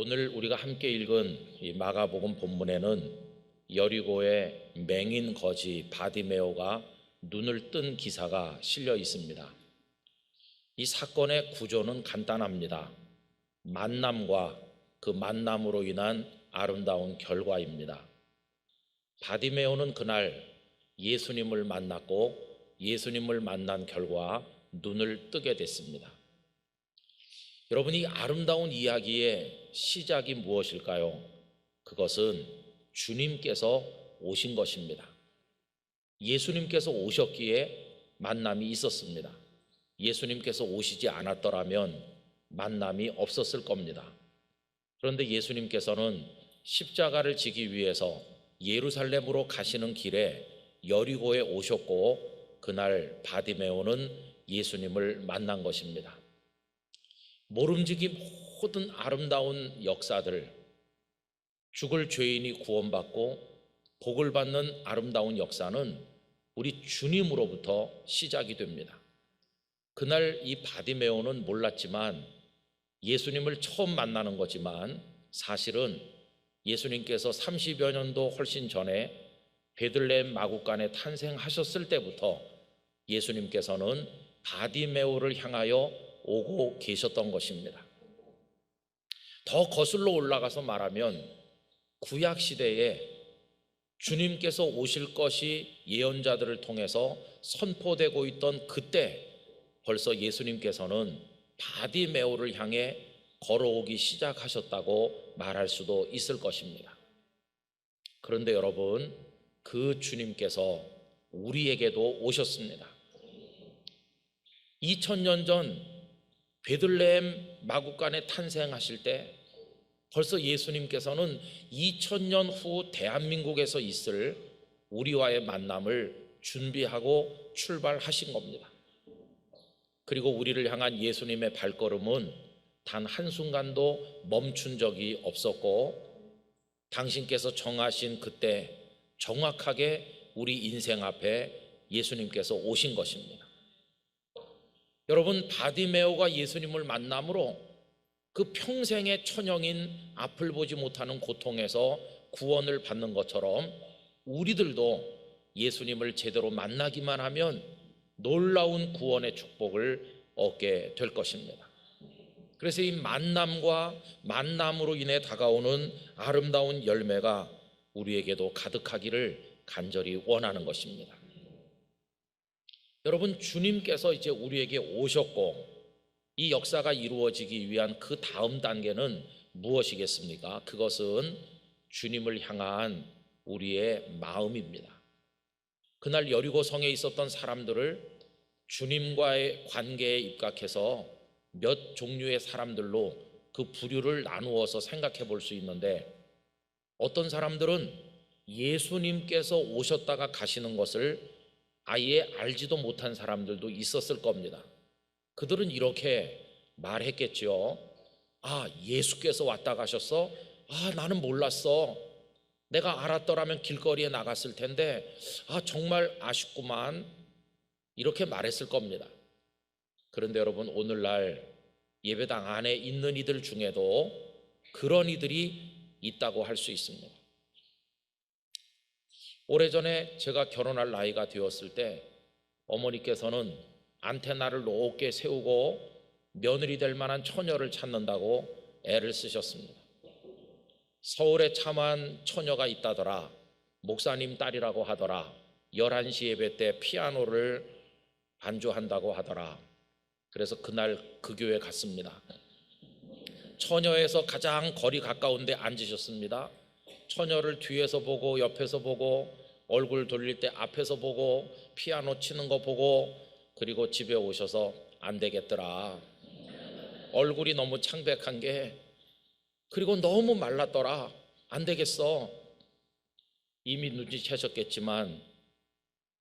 오늘 우리가 함께 읽은 이 마가복음 본문에는 여리고의 맹인 거지 바디메오가 눈을 뜬 기사가 실려 있습니다. 이 사건의 구조는 간단합니다. 만남과 그 만남으로 인한 아름다운 결과입니다. 바디메오는 그날 예수님을 만났고 예수님을 만난 결과 눈을 뜨게 됐습니다. 여러분, 이 아름다운 이야기의 시작이 무엇일까요? 그것은 주님께서 오신 것입니다. 예수님께서 오셨기에 만남이 있었습니다. 예수님께서 오시지 않았더라면 만남이 없었을 겁니다. 그런데 예수님께서는 십자가를 지기 위해서 예루살렘으로 가시는 길에 여리고에 오셨고 그날 바디메오는 예수님을 만난 것입니다. 모름지기 모든 아름다운 역사들, 죽을 죄인이 구원받고 복을 받는 아름다운 역사는 우리 주님으로부터 시작이 됩니다. 그날 이 바디메오는 몰랐지만 예수님을 처음 만나는 거지만 사실은 예수님께서 30여 년도 훨씬 전에 베들레헴 마구간에 탄생하셨을 때부터 예수님께서는 바디메오를 향하여 오고 계셨던 것입니다. 더 거슬러 올라가서 말하면 구약 시대에 주님께서 오실 것이 예언자들을 통해서 선포되고 있던 그때 벌써 예수님께서는 바디메오를 향해 걸어오기 시작하셨다고 말할 수도 있을 것입니다. 그런데 여러분, 그 주님께서 우리에게도 오셨습니다. 2000년 전 베들레헴 마구간에 탄생하실 때 벌써 예수님께서는 2000년 후 대한민국에서 있을 우리와의 만남을 준비하고 출발하신 겁니다. 그리고 우리를 향한 예수님의 발걸음은 단 한순간도 멈춘 적이 없었고 당신께서 정하신 그때 정확하게 우리 인생 앞에 예수님께서 오신 것입니다. 여러분, 바디메오가 예수님을 만남으로 그 평생의 천형인 앞을 보지 못하는 고통에서 구원을 받는 것처럼 우리들도 예수님을 제대로 만나기만 하면 놀라운 구원의 축복을 얻게 될 것입니다. 그래서 이 만남과 만남으로 인해 다가오는 아름다운 열매가 우리에게도 가득하기를 간절히 원하는 것입니다. 여러분, 주님께서 이제 우리에게 오셨고 이 역사가 이루어지기 위한 그 다음 단계는 무엇이겠습니까? 그것은 주님을 향한 우리의 마음입니다. 그날 여리고 성에 있었던 사람들을 주님과의 관계에 입각해서 몇 종류의 사람들로 그 부류를 나누어서 생각해 볼 수 있는데, 어떤 사람들은 예수님께서 오셨다가 가시는 것을 아예 알지도 못한 사람들도 있었을 겁니다. 그들은 이렇게 말했겠죠. 아, 예수께서 왔다 가셨어? 아, 나는 몰랐어. 내가 알았더라면 길거리에 나갔을 텐데, 아, 정말 아쉽구만. 이렇게 말했을 겁니다. 그런데 여러분, 오늘날 예배당 안에 있는 이들 중에도 그런 이들이 있다고 할 수 있습니다. 오래전에 제가 결혼할 나이가 되었을 때 어머니께서는 안테나를 높게 세우고 며느리 될 만한 처녀를 찾는다고 애를 쓰셨습니다. 서울에 참한 처녀가 있다더라. 목사님 딸이라고 하더라. 11시 예배 때 피아노를 반주한다고 하더라. 그래서 그날 그 교회 갔습니다. 처녀에서 가장 거리 가까운 데 앉으셨습니다. 처녀를 뒤에서 보고 옆에서 보고 얼굴 돌릴 때 앞에서 보고 피아노 치는 거 보고, 그리고 집에 오셔서 안 되겠더라. 얼굴이 너무 창백한 게, 그리고 너무 말랐더라. 안 되겠어. 이미 눈치채셨겠지만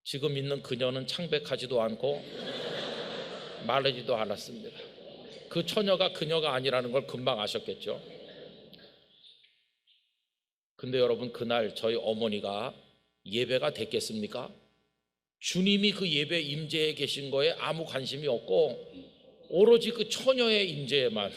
지금 있는 그녀는 창백하지도 않고 마르지도 않았습니다. 그 처녀가 그녀가 아니라는 걸 금방 아셨겠죠. 근데 여러분, 그날 저희 어머니가 예배가 됐겠습니까? 주님이 그 예배 임재에 계신 거에 아무 관심이 없고 오로지 그 처녀의 임재에만.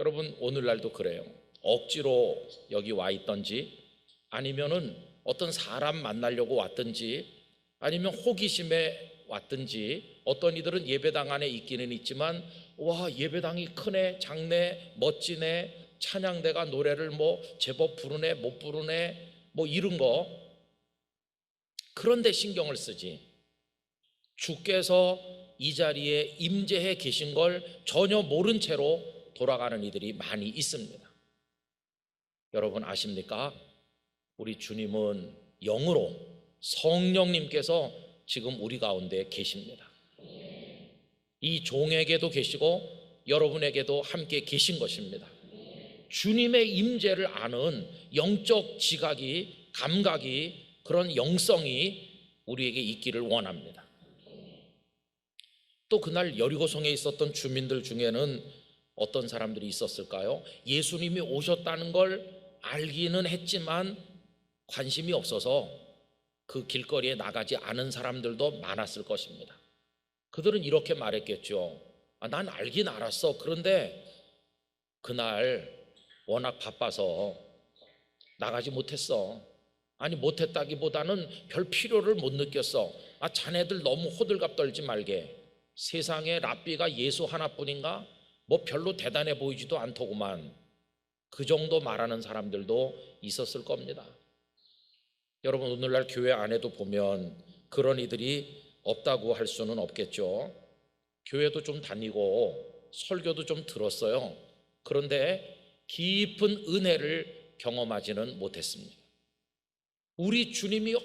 여러분 오늘날도 그래요. 억지로 여기 와 있던지 아니면은 어떤 사람 만나려고 왔든지 아니면 호기심에 왔든지 어떤 이들은 예배당 안에 있기는 있지만 와 예배당이 크네 작네 멋지네 찬양대가 노래를 뭐 제법 부르네 못 부르네 뭐 이런 거 그런데 신경을 쓰지 주께서 이 자리에 임재해 계신 걸 전혀 모른 채로 돌아가는 이들이 많이 있습니다. 여러분 아십니까? 우리 주님은 영으로 성령님께서 지금 우리 가운데 계십니다. 이 종에게도 계시고 여러분에게도 함께 계신 것입니다. 주님의 임재를 아는 영적 지각이 감각이 그런 영성이 우리에게 있기를 원합니다. 또 그날 여리고성에 있었던 주민들 중에는 어떤 사람들이 있었을까요? 예수님이 오셨다는 걸 알기는 했지만 관심이 없어서 그 길거리에 나가지 않은 사람들도 많았을 것입니다. 그들은 이렇게 말했겠죠. 난 알긴 알았어. 그런데 그날 워낙 바빠서 나가지 못했어. 아니 못했다기보다는 별 필요를 못 느꼈어. 자네들 너무 호들갑 떨지 말게. 세상에 랍비가 예수 하나뿐인가? 뭐 별로 대단해 보이지도 않더구만. 그 정도 말하는 사람들도 있었을 겁니다. 여러분 오늘날 교회 안에도 보면 그런 이들이 없다고 할 수는 없겠죠. 교회도 좀 다니고 설교도 좀 들었어요. 그런데 깊은 은혜를 경험하지는 못했습니다. 우리 주님이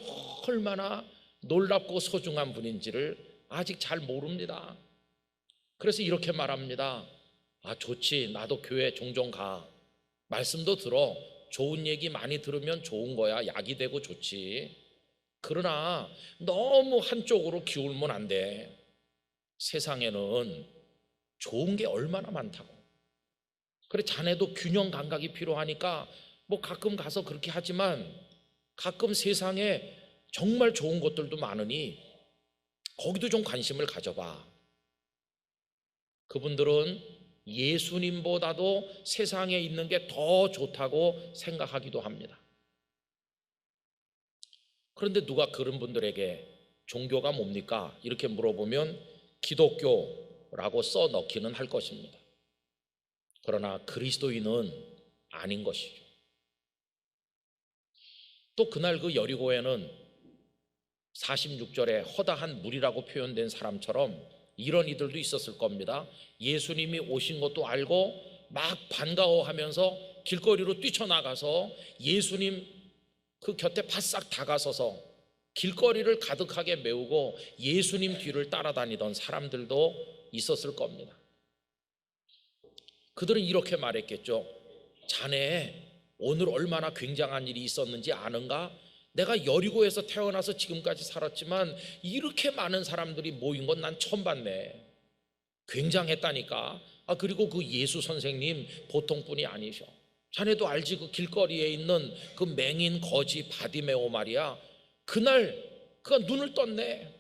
얼마나 놀랍고 소중한 분인지를 아직 잘 모릅니다. 그래서 이렇게 말합니다. 좋지. 나도 교회 종종 가. 말씀도 들어. 좋은 얘기 많이 들으면 좋은 거야. 약이 되고 좋지. 그러나 너무 한쪽으로 기울면 안 돼. 세상에는 좋은 게 얼마나 많다고. 그래 자네도 균형 감각이 필요하니까 뭐 가끔 가서 그렇게 하지만 가끔 세상에 정말 좋은 것들도 많으니 거기도 좀 관심을 가져봐. 그분들은 예수님보다도 세상에 있는 게 더 좋다고 생각하기도 합니다. 그런데 누가 그런 분들에게 종교가 뭡니까? 이렇게 물어보면 기독교라고 써 넣기는 할 것입니다. 그러나 그리스도인은 아닌 것이죠. 또 그날 그 여리고에는 46절에 허다한 물이라고 표현된 사람처럼 이런 이들도 있었을 겁니다. 예수님이 오신 것도 알고 막 반가워하면서 길거리로 뛰쳐나가서 예수님 그 곁에 바싹 다가서서 길거리를 가득하게 메우고 예수님 뒤를 따라다니던 사람들도 있었을 겁니다. 그들은 이렇게 말했겠죠. 자네 오늘 얼마나 굉장한 일이 있었는지 아는가? 내가 여리고에서 태어나서 지금까지 살았지만 이렇게 많은 사람들이 모인 건 난 처음 봤네. 굉장했다니까. 그리고 그 예수 선생님 보통 분이 아니셔. 자네도 알지? 그 길거리에 있는 그 맹인 거지 바디메오 말이야. 그날 그가 눈을 떴네.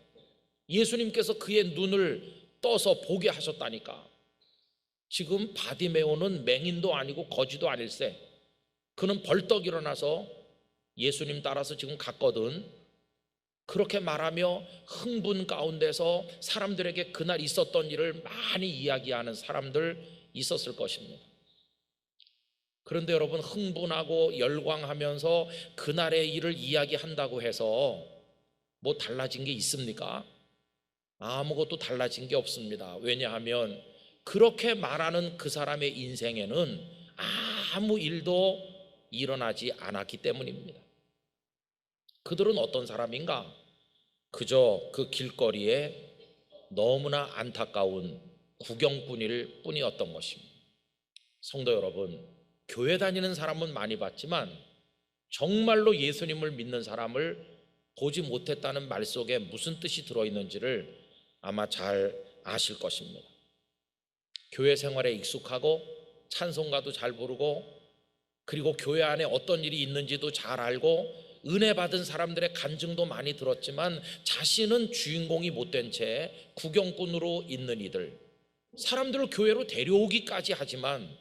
예수님께서 그의 눈을 떠서 보게 하셨다니까. 지금 바디메오는 맹인도 아니고 거지도 아닐세. 그는 벌떡 일어나서 예수님 따라서 지금 갔거든. 그렇게 말하며 흥분 가운데서 사람들에게 그날 있었던 일을 많이 이야기하는 사람들 있었을 것입니다. 그런데 여러분 흥분하고 열광하면서 그날의 일을 이야기한다고 해서 뭐 달라진 게 있습니까? 아무것도 달라진 게 없습니다. 왜냐하면 그렇게 말하는 그 사람의 인생에는 아무 일도 일어나지 않았기 때문입니다. 그들은 어떤 사람인가? 그저 그 길거리에 너무나 안타까운 구경꾼일 뿐이었던 것입니다. 성도 여러분, 교회 다니는 사람은 많이 봤지만 정말로 예수님을 믿는 사람을 보지 못했다는 말 속에 무슨 뜻이 들어있는지를 아마 잘 아실 것입니다. 교회 생활에 익숙하고 찬송가도 잘 부르고 그리고 교회 안에 어떤 일이 있는지도 잘 알고 은혜 받은 사람들의 간증도 많이 들었지만 자신은 주인공이 못된 채 구경꾼으로 있는 이들, 사람들을 교회로 데려오기까지 하지만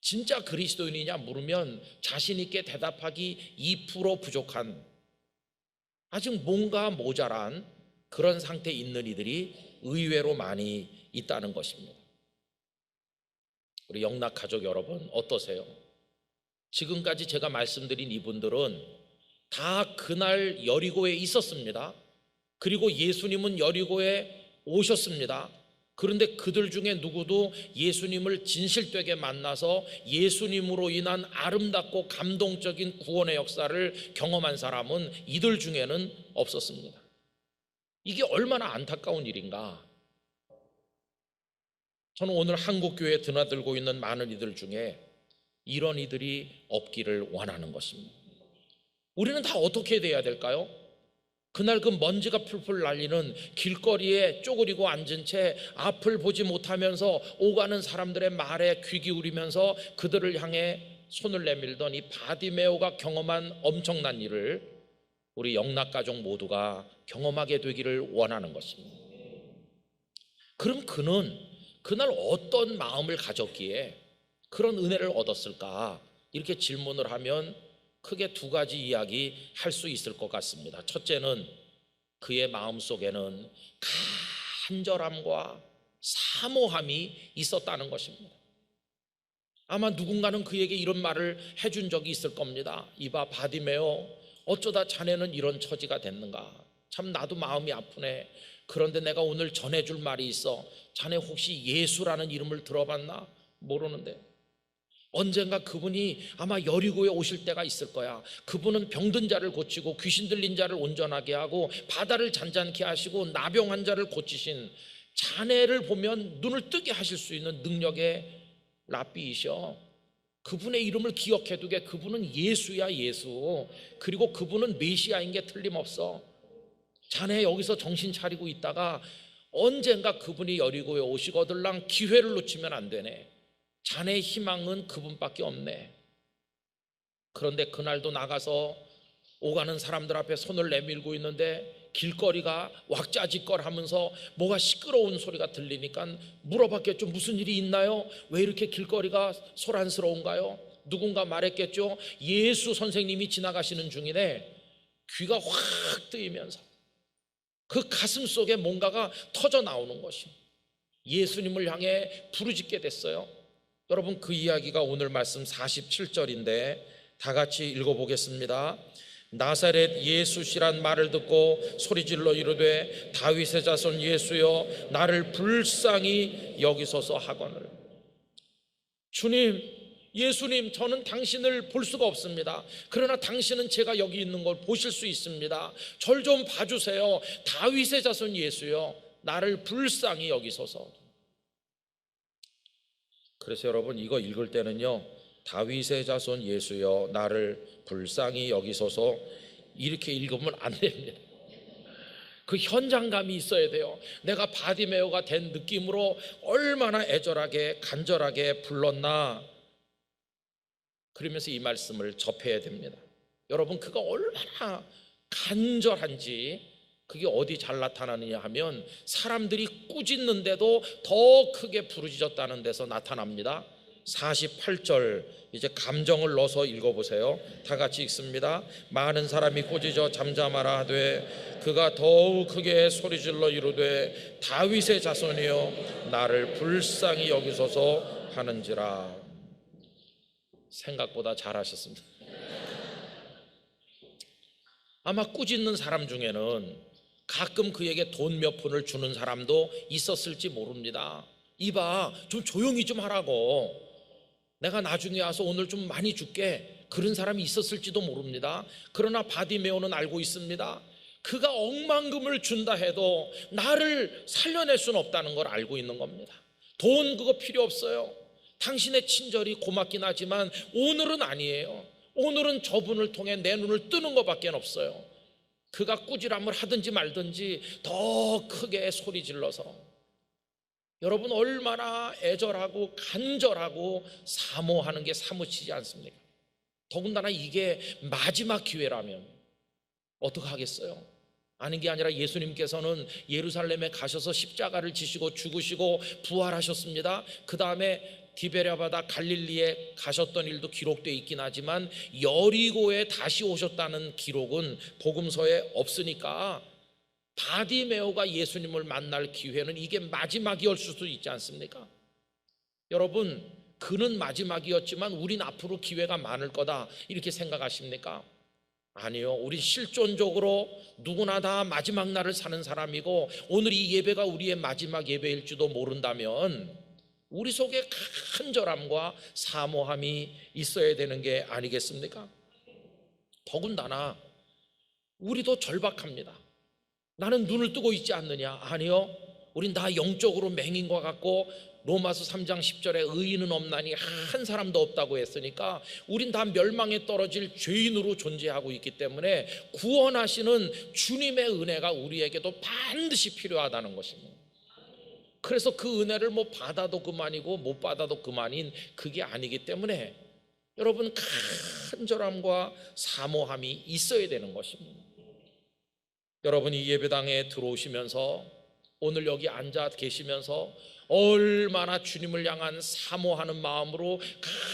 진짜 그리스도인이냐 물으면 자신 있게 대답하기 2% 부족한, 아직 뭔가 모자란 그런 상태에 있는 이들이 의외로 많이 있다는 것입니다. 우리 영락 가족 여러분 어떠세요? 지금까지 제가 말씀드린 이분들은 다 그날 여리고에 있었습니다. 그리고 예수님은 여리고에 오셨습니다. 그런데 그들 중에 누구도 예수님을 진실되게 만나서 예수님으로 인한 아름답고 감동적인 구원의 역사를 경험한 사람은 이들 중에는 없었습니다. 이게 얼마나 안타까운 일인가. 저는 오늘 한국교회에 드나들고 있는 많은 이들 중에 이런 이들이 없기를 원하는 것입니다. 우리는 다 어떻게 돼야 될까요? 그날 그 먼지가 풀풀 날리는 길거리에 쪼그리고 앉은 채 앞을 보지 못하면서 오가는 사람들의 말에 귀 기울이면서 그들을 향해 손을 내밀던 이 바디메오가 경험한 엄청난 일을 우리 영락가족 모두가 경험하게 되기를 원하는 것입니다. 그럼 그는 그날 어떤 마음을 가졌기에 그런 은혜를 얻었을까? 이렇게 질문을 하면 크게 두 가지 이야기 할 수 있을 것 같습니다. 첫째는 그의 마음속에는 간절함과 사모함이 있었다는 것입니다. 아마 누군가는 그에게 이런 말을 해준 적이 있을 겁니다. 이봐 바디메오, 어쩌다 자네는 이런 처지가 됐는가? 참 나도 마음이 아프네. 그런데 내가 오늘 전해줄 말이 있어. 자네 혹시 예수라는 이름을 들어봤나? 모르는데 언젠가 그분이 아마 여리고에 오실 때가 있을 거야. 그분은 병든 자를 고치고 귀신 들린 자를 온전하게 하고 바다를 잔잔케 하시고 나병 자를 고치신 자네를 보면 눈을 뜨게 하실 수 있는 능력의 랍비이셔. 그분의 이름을 기억해 두게. 그분은 예수야, 예수. 그리고 그분은 메시아인 게 틀림없어. 자네 여기서 정신 차리고 있다가 언젠가 그분이 여리고에 오시거들랑 기회를 놓치면 안 되네. 자네의 희망은 그분밖에 없네. 그런데 그날도 나가서 오가는 사람들 앞에 손을 내밀고 있는데 길거리가 왁자지껄하면서 뭐가 시끄러운 소리가 들리니까 물어봤겠죠. 무슨 일이 있나요? 왜 이렇게 길거리가 소란스러운가요? 누군가 말했겠죠. 예수 선생님이 지나가시는 중이네. 귀가 확 뜨이면서 그 가슴 속에 뭔가가 터져 나오는 것이 예수님을 향해 부르짖게 됐어요. 여러분 그 이야기가 오늘 말씀 47절인데 다 같이 읽어보겠습니다. 나사렛 예수시란 말을 듣고 소리질러 이르되 다윗의 자손 예수여 나를 불쌍히 여기소서 하거늘. 주님, 예수님, 저는 당신을 볼 수가 없습니다. 그러나 당신은 제가 여기 있는 걸 보실 수 있습니다. 절 좀 봐주세요. 다윗의 자손 예수여 나를 불쌍히 여기소서. 그래서 여러분 이거 읽을 때는요, 다윗의 자손 예수여 나를 불쌍히 여기소서 이렇게 읽으면 안 됩니다. 그 현장감이 있어야 돼요. 내가 바디메오가 된 느낌으로 얼마나 애절하게 간절하게 불렀나, 그러면서 이 말씀을 접해야 됩니다. 여러분 그가 얼마나 간절한지 그게 어디 잘 나타나느냐 하면 사람들이 꾸짖는데도 더 크게 부르짖었다는 데서 나타납니다. 48절 이제 감정을 넣어서 읽어보세요. 다 같이 읽습니다. 많은 사람이 꾸짖어 잠잠하라 하되 그가 더욱 크게 소리질러 이르되 다윗의 자손이여 나를 불쌍히 여기소서 하는지라. 생각보다 잘하셨습니다. 아마 꾸짖는 사람 중에는 가끔 그에게 돈 몇 푼을 주는 사람도 있었을지 모릅니다. 이봐 좀 조용히 좀 하라고, 내가 나중에 와서 오늘 좀 많이 줄게, 그런 사람이 있었을지도 모릅니다. 그러나 바디메오는 알고 있습니다. 그가 억만금을 준다 해도 나를 살려낼 수는 없다는 걸 알고 있는 겁니다. 돈 그거 필요 없어요. 당신의 친절이 고맙긴 하지만 오늘은 아니에요. 오늘은 저분을 통해 내 눈을 뜨는 것밖에 없어요. 그가 꾸지람을 하든지 말든지 더 크게 소리 질러서. 여러분 얼마나 애절하고 간절하고 사모하는 게 사무치지 않습니까? 더군다나 이게 마지막 기회라면 어떡하겠어요? 아닌 게 아니라 예수님께서는 예루살렘에 가셔서 십자가를 지시고 죽으시고 부활하셨습니다. 그 다음에 디베랴 바다 갈릴리에 가셨던 일도 기록되어 있긴 하지만 여리고에 다시 오셨다는 기록은 복음서에 없으니까 바디메오가 예수님을 만날 기회는 이게 마지막이었을 수도 있지 않습니까? 여러분, 그는 마지막이었지만 우린 앞으로 기회가 많을 거다 이렇게 생각하십니까? 아니요. 우린 실존적으로 누구나 다 마지막 날을 사는 사람이고 오늘 이 예배가 우리의 마지막 예배일지도 모른다면 우리 속에 간절함과 사모함이 있어야 되는 게 아니겠습니까? 더군다나 우리도 절박합니다. 나는 눈을 뜨고 있지 않느냐? 아니요. 우린 다 영적으로 맹인 것 같고 로마서 3장 10절에 의인은 없나니 한 사람도 없다고 했으니까 우린 다 멸망에 떨어질 죄인으로 존재하고 있기 때문에 구원하시는 주님의 은혜가 우리에게도 반드시 필요하다는 것입니다. 그래서 그 은혜를 뭐 받아도 그만이고 못 받아도 그만인 그게 아니기 때문에 여러분 간절함과 사모함이 있어야 되는 것입니다. 여러분이 예배당에 들어오시면서 오늘 여기 앉아 계시면서 얼마나 주님을 향한 사모하는 마음으로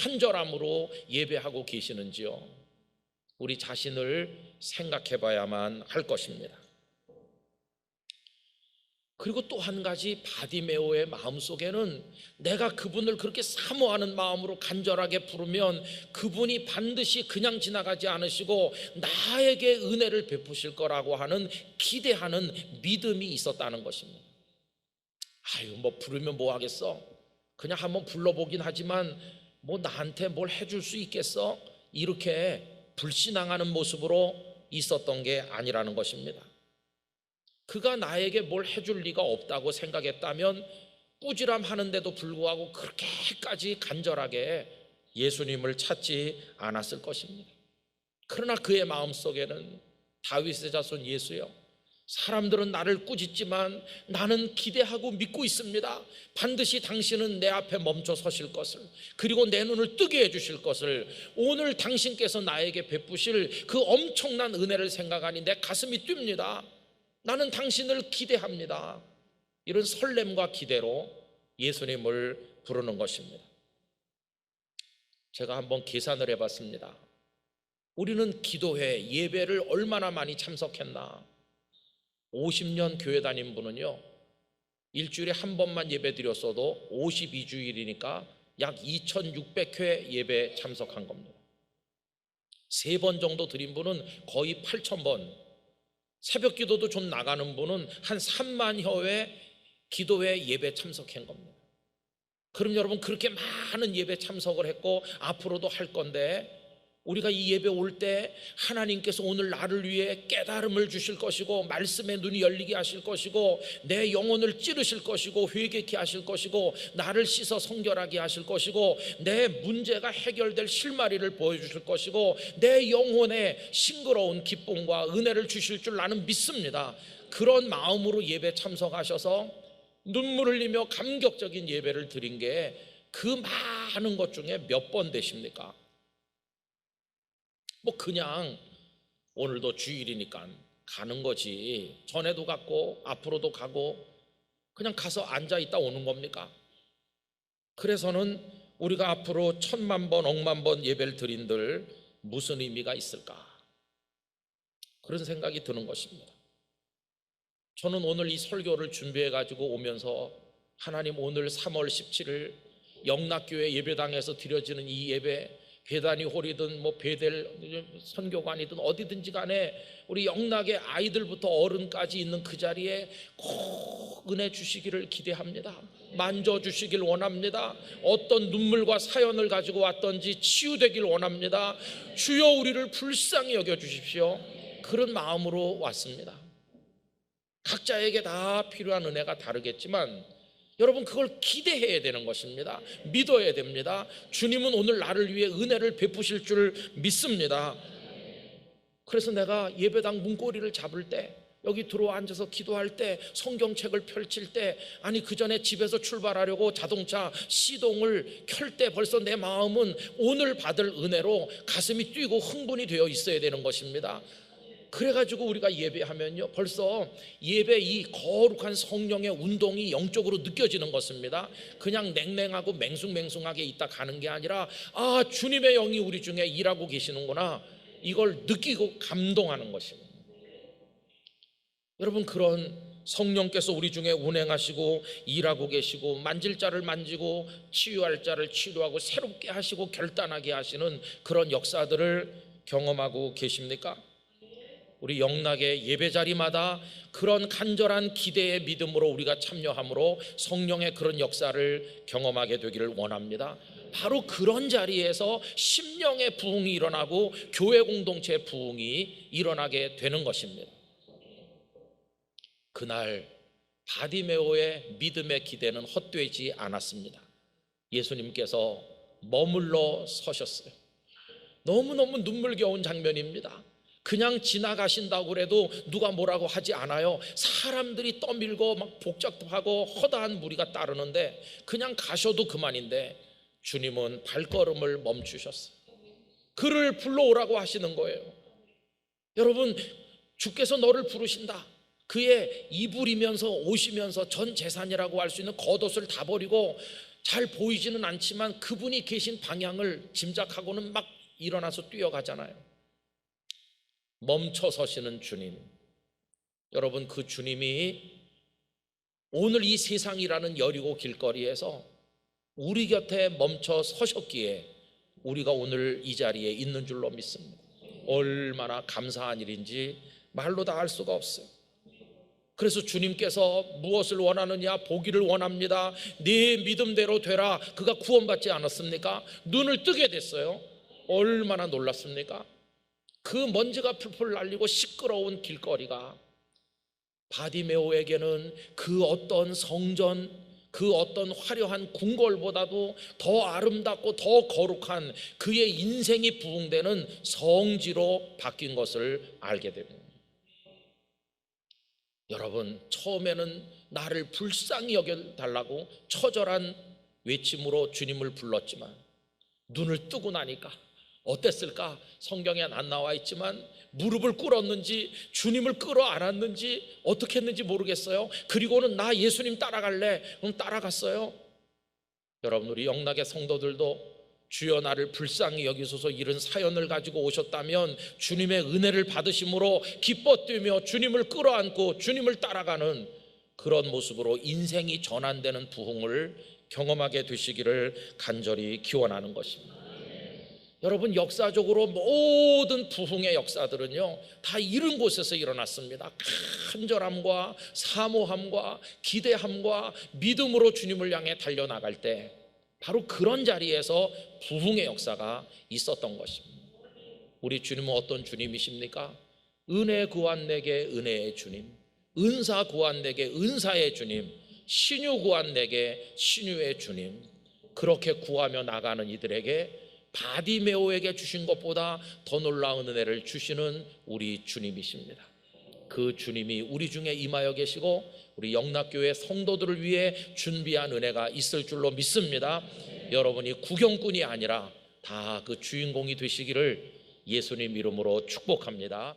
간절함으로 예배하고 계시는지요. 우리 자신을 생각해 봐야만 할 것입니다. 그리고 또 한 가지 바디메오의 마음속에는 내가 그분을 그렇게 사모하는 마음으로 간절하게 부르면 그분이 반드시 그냥 지나가지 않으시고 나에게 은혜를 베푸실 거라고 하는 기대하는 믿음이 있었다는 것입니다. 아유, 뭐 부르면 뭐 하겠어? 그냥 한번 불러보긴 하지만 뭐 나한테 뭘 해줄 수 있겠어? 이렇게 불신앙하는 모습으로 있었던 게 아니라는 것입니다. 그가 나에게 뭘 해줄 리가 없다고 생각했다면 꾸지람하는데도 불구하고 그렇게까지 간절하게 예수님을 찾지 않았을 것입니다. 그러나 그의 마음속에는 다윗의 자손 예수여, 사람들은 나를 꾸짖지만 나는 기대하고 믿고 있습니다. 반드시 당신은 내 앞에 멈춰 서실 것을, 그리고 내 눈을 뜨게 해주실 것을, 오늘 당신께서 나에게 베푸실 그 엄청난 은혜를 생각하니 내 가슴이 뜁니다. 나는 당신을 기대합니다. 이런 설렘과 기대로 예수님을 부르는 것입니다. 제가 한번 계산을 해봤습니다. 우리는 기도회, 예배를 얼마나 많이 참석했나? 50년 교회 다닌 분은요, 일주일에 한 번만 예배 드렸어도 52주일이니까 약 2600회 예배 참석한 겁니다. 3번 정도 드린 분은 거의 8000번, 새벽 기도도 좀 나가는 분은 한 3만여 회 기도회 예배 참석한 겁니다. 그럼 여러분, 그렇게 많은 예배 참석을 했고 앞으로도 할 건데, 우리가 이 예배 올 때 하나님께서 오늘 나를 위해 깨달음을 주실 것이고 말씀의 눈이 열리게 하실 것이고 내 영혼을 찌르실 것이고 회개케 하실 것이고 나를 씻어 성결하게 하실 것이고 내 문제가 해결될 실마리를 보여주실 것이고 내 영혼에 싱그러운 기쁨과 은혜를 주실 줄 나는 믿습니다. 그런 마음으로 예배 참석하셔서 눈물 흘리며 감격적인 예배를 드린 게 그 많은 것 중에 몇 번 되십니까? 뭐 그냥 오늘도 주일이니까 가는 거지, 전에도 갔고 앞으로도 가고 그냥 가서 앉아 있다 오는 겁니까? 그래서는 우리가 앞으로 1000만 번, 억만 번 예배를 드린들 무슨 의미가 있을까? 그런 생각이 드는 것입니다. 저는 오늘 이 설교를 준비해 가지고 오면서 하나님, 오늘 3월 17일 영락교회 예배당에서 드려지는 이 예배, 배단위 홀이든 뭐 베델 선교관이든 어디든지 간에 우리 영락의 아이들부터 어른까지 있는 그 자리에 꼭 은혜 주시기를 기대합니다. 만져주시길 원합니다. 어떤 눈물과 사연을 가지고 왔던지 치유되길 원합니다. 주여 우리를 불쌍히 여겨주십시오. 그런 마음으로 왔습니다. 각자에게 다 필요한 은혜가 다르겠지만 여러분, 그걸 기대해야 되는 것입니다. 믿어야 됩니다. 주님은 오늘 나를 위해 은혜를 베푸실 줄 믿습니다. 그래서 내가 예배당 문고리를 잡을 때, 여기 들어와 앉아서 기도할 때, 성경책을 펼칠 때, 아니 그 전에 집에서 출발하려고 자동차 시동을 켤 때 벌써 내 마음은 오늘 받을 은혜로 가슴이 뛰고 흥분이 되어 있어야 되는 것입니다. 그래가지고 우리가 예배하면요, 벌써 예배 이 거룩한 성령의 운동이 영적으로 느껴지는 것입니다. 그냥 냉랭하고 맹숭맹숭하게 있다 가는 게 아니라, 아, 주님의 영이 우리 중에 일하고 계시는구나, 이걸 느끼고 감동하는 것입니다. 여러분, 그런 성령께서 우리 중에 운행하시고 일하고 계시고, 만질 자를 만지고 치유할 자를 치료하고 새롭게 하시고 결단하게 하시는 그런 역사들을 경험하고 계십니까? 우리 영락의 예배자리마다 그런 간절한 기대의 믿음으로 우리가 참여함으로 성령의 그런 역사를 경험하게 되기를 원합니다. 바로 그런 자리에서 심령의 부흥이 일어나고 교회 공동체의 부흥이 일어나게 되는 것입니다. 그날 바디메오의 믿음의 기대는 헛되지 않았습니다. 예수님께서 머물러 서셨어요. 너무너무 눈물겨운 장면입니다. 그냥 지나가신다고 그래도 누가 뭐라고 하지 않아요. 사람들이 떠밀고 막 복잡하고 허다한 무리가 따르는데 그냥 가셔도 그만인데 주님은 발걸음을 멈추셨어요. 그를 불러오라고 하시는 거예요. 여러분, 주께서 너를 부르신다. 그의 이불이면서 오시면서 전 재산이라고 할 수 있는 겉옷을 다 버리고, 잘 보이지는 않지만 그분이 계신 방향을 짐작하고는 막 일어나서 뛰어가잖아요. 멈춰 서시는 주님, 여러분, 그 주님이 오늘 이 세상이라는 여리고 길거리에서 우리 곁에 멈춰 서셨기에 우리가 오늘 이 자리에 있는 줄로 믿습니다. 얼마나 감사한 일인지 말로 다 할 수가 없어요. 그래서 주님께서 무엇을 원하느냐? 보기를 원합니다. 네 믿음대로 되라. 그가 구원받지 않았습니까? 눈을 뜨게 됐어요. 얼마나 놀랐습니까? 그 먼지가 풀풀 날리고 시끄러운 길거리가 바디메오에게는 그 어떤 성전, 그 어떤 화려한 궁궐보다도 더 아름답고 더 거룩한 그의 인생이 부흥되는 성지로 바뀐 것을 알게 됩니다. 여러분, 처음에는 나를 불쌍히 여겨달라고 처절한 외침으로 주님을 불렀지만 눈을 뜨고 나니까 어땠을까? 성경에 안 나와 있지만 무릎을 꿇었는지 주님을 끌어안았는지 어떻게 했는지 모르겠어요. 그리고는 나 예수님 따라갈래? 그럼 따라갔어요. 여러분, 우리 영락의 성도들도 주여 나를 불쌍히 여기소서 이런 사연을 가지고 오셨다면 주님의 은혜를 받으심으로 기뻐 뛰며 주님을 끌어안고 주님을 따라가는 그런 모습으로 인생이 전환되는 부흥을 경험하게 되시기를 간절히 기원하는 것입니다. 여러분, 역사적으로 모든 부흥의 역사들은요 다 이런 곳에서 일어났습니다. 간절함과 사모함과 기대함과 믿음으로 주님을 향해 달려나갈 때 바로 그런 자리에서 부흥의 역사가 있었던 것입니다. 우리 주님은 어떤 주님이십니까? 은혜 구한 내게 은혜의 주님, 은사 구한 내게 은사의 주님, 신유 구한 내게 신유의 주님. 그렇게 구하며 나가는 이들에게 바디메오에게 주신 것보다 더 놀라운 은혜를 주시는 우리 주님이십니다. 그 주님이 우리 중에 임하여 계시고 우리 영락교회 성도들을 위해 준비한 은혜가 있을 줄로 믿습니다. 여러분이 구경꾼이 아니라 다 그 주인공이 되시기를 예수님 이름으로 축복합니다.